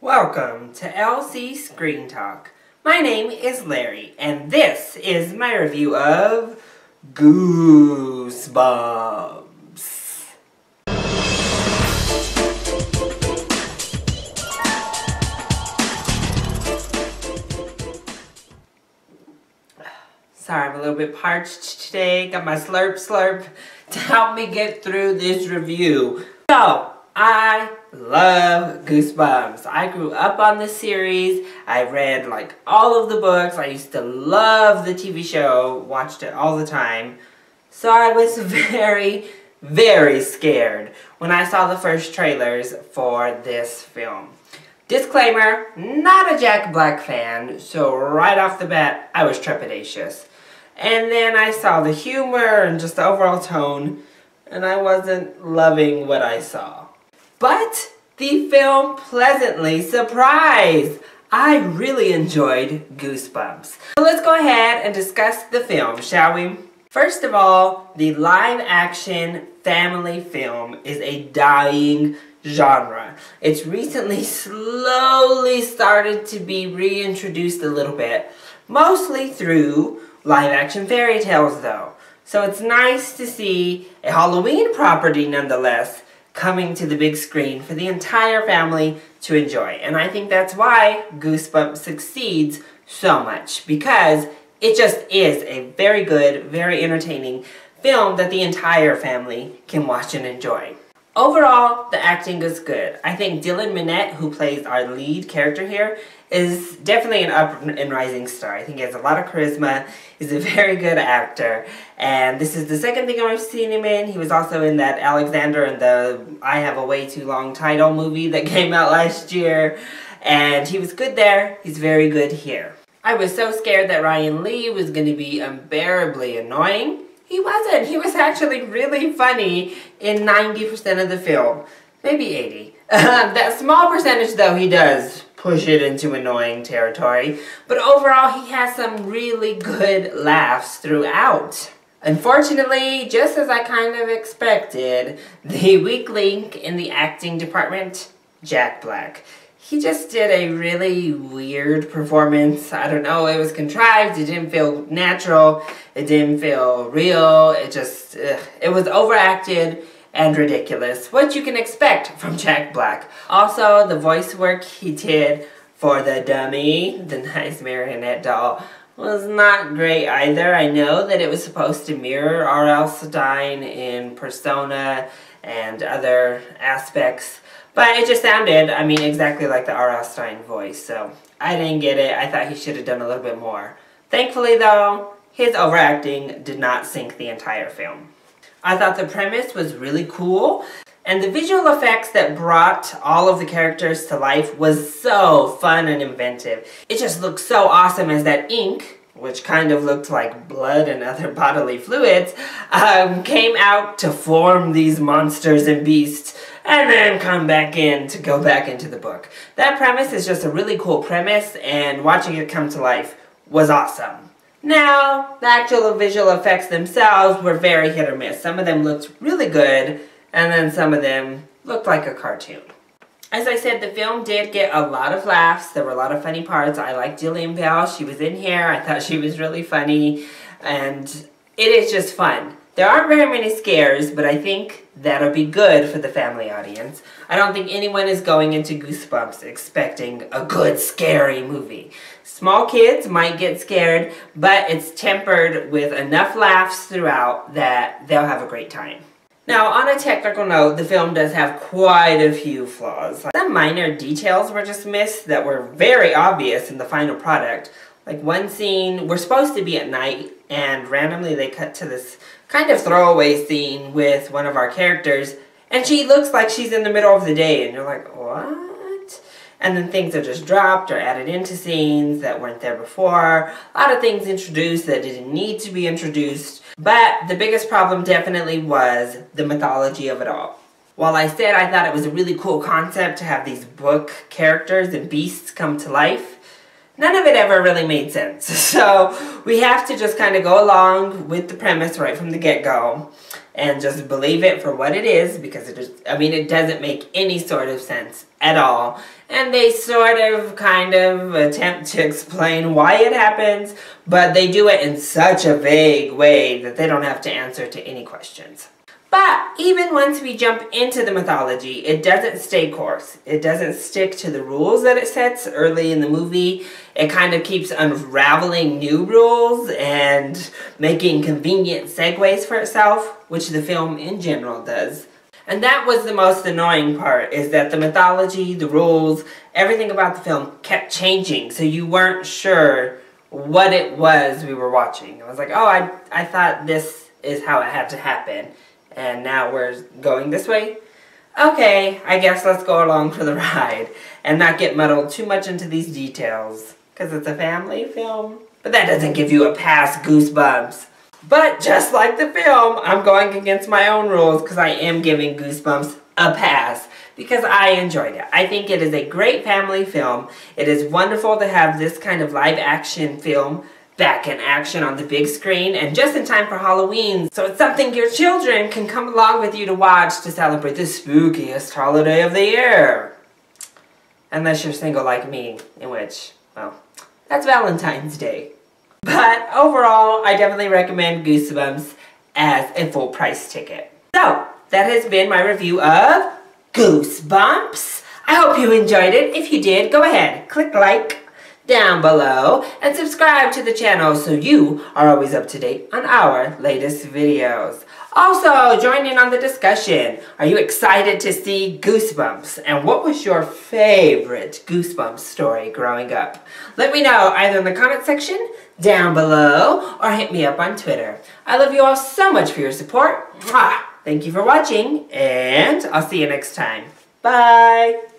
Welcome to LC Screen Talk. My name is Larry, and this is my review of Goosebumps. Sorry, I'm a little bit parched today. Got my slurp to help me get through this review. So, I love Goosebumps. I grew up on this series. I read like all of the books. I used to love the TV show, watched it all the time. So I was very, very scared when I saw the first trailers for this film. Disclaimer, not a Jack Black fan, so right off the bat, I was trepidatious. And then I saw the humor and just the overall tone, and I wasn't loving what I saw. But the film pleasantly surprised. I really enjoyed Goosebumps. So let's go ahead and discuss the film, shall we? First of all, the live-action family film is a dying genre. It's recently slowly started to be reintroduced a little bit, mostly through live-action fairy tales though. So it's nice to see a Halloween property nonetheless coming to the big screen for the entire family to enjoy. And I think that's why Goosebumps succeeds so much, because it just is a very good, very entertaining film that the entire family can watch and enjoy. Overall, the acting is good. I think Dylan Minnette, who plays our lead character here, is definitely an up and rising star. I think he has a lot of charisma. He's a very good actor. And this is the second thing I've seen him in. He was also in that Alexander and the I Have a Way Too Long title movie that came out last year. And he was good there. He's very good here. I was so scared that Ryan Lee was going to be unbearably annoying. He wasn't. He was actually really funny in 90% of the film. Maybe 80. That small percentage, though, he does push it into annoying territory. But overall, he has some really good laughs throughout. Unfortunately, just as I kind of expected, the weak link in the acting department, Jack Black. He just did a really weird performance. I don't know, it was contrived, it didn't feel natural, it didn't feel real, it was overacted and ridiculous. What you can expect from Jack Black. Also, the voice work he did for the dummy, the nice marionette doll, was not great either. I know that it was supposed to mirror R.L. Stine in Persona and other aspects, but it just sounded, I mean, exactly like the R.L. Stine voice, so I didn't get it. I thought he should have done a little bit more. Thankfully, though, his overacting did not sink the entire film. I thought the premise was really cool, and the visual effects that brought all of the characters to life was so fun and inventive. It just looked so awesome as that ink, which kind of looked like blood and other bodily fluids, came out to form these monsters and beasts, and then come back in to go back into the book. That premise is just a really cool premise, and watching it come to life was awesome. Now, the actual visual effects themselves were very hit or miss. Some of them looked really good, and then some of them looked like a cartoon. As I said, the film did get a lot of laughs. There were a lot of funny parts. I liked Jillian Bell. She was in here. I thought she was really funny, and it is just fun. There aren't very many scares, but I think that'll be good for the family audience. I don't think anyone is going into Goosebumps expecting a good, scary movie. Small kids might get scared, but it's tempered with enough laughs throughout that they'll have a great time. Now, on a technical note, the film does have quite a few flaws. Some minor details were just missed that were very obvious in the final product. Like one scene, we're supposed to be at night, and randomly they cut to this kind of throwaway scene with one of our characters, and she looks like she's in the middle of the day, and you're like, what? And then things are just dropped or added into scenes that weren't there before. A lot of things introduced that didn't need to be introduced. But the biggest problem definitely was the mythology of it all. While I said I thought it was a really cool concept to have these book characters and beasts come to life, none of it ever really made sense. So we have to just kind of go along with the premise right from the get-go and just believe it for what it is, because it doesn't make any sort of sense at all. And they sort of kind of attempt to explain why it happens, but they do it in such a vague way that they don't have to answer to any questions. But even once we jump into the mythology, it doesn't stay course. It doesn't stick to the rules that it sets early in the movie. It kind of keeps unraveling new rules and making convenient segues for itself, which the film in general does. And that was the most annoying part, is that the mythology, the rules, everything about the film kept changing, so you weren't sure what it was we were watching. I was like, oh, I thought this is how it had to happen, and now we're going this way? Okay, I guess let's go along for the ride and not get muddled too much into these details, because it's a family film. But that doesn't give you a pass, Goosebumps. But just like the film, I'm going against my own rules because I am giving Goosebumps a pass because I enjoyed it. I think it is a great family film. It is wonderful to have this kind of live action film back in action on the big screen and just in time for Halloween. So it's something your children can come along with you to watch to celebrate the spookiest holiday of the year. Unless you're single like me, in which, well, that's Valentine's Day. But overall, I definitely recommend Goosebumps as a full price ticket. So, that has been my review of Goosebumps. I hope you enjoyed it. If you did, go ahead, click like down below and subscribe to the channel so you are always up to date on our latest videos. Also, join in on the discussion. Are you excited to see Goosebumps? And what was your favorite Goosebumps story growing up? Let me know either in the comment section down below or hit me up on Twitter. I love you all so much for your support. Mwah! Thank you for watching, and I'll see you next time. Bye!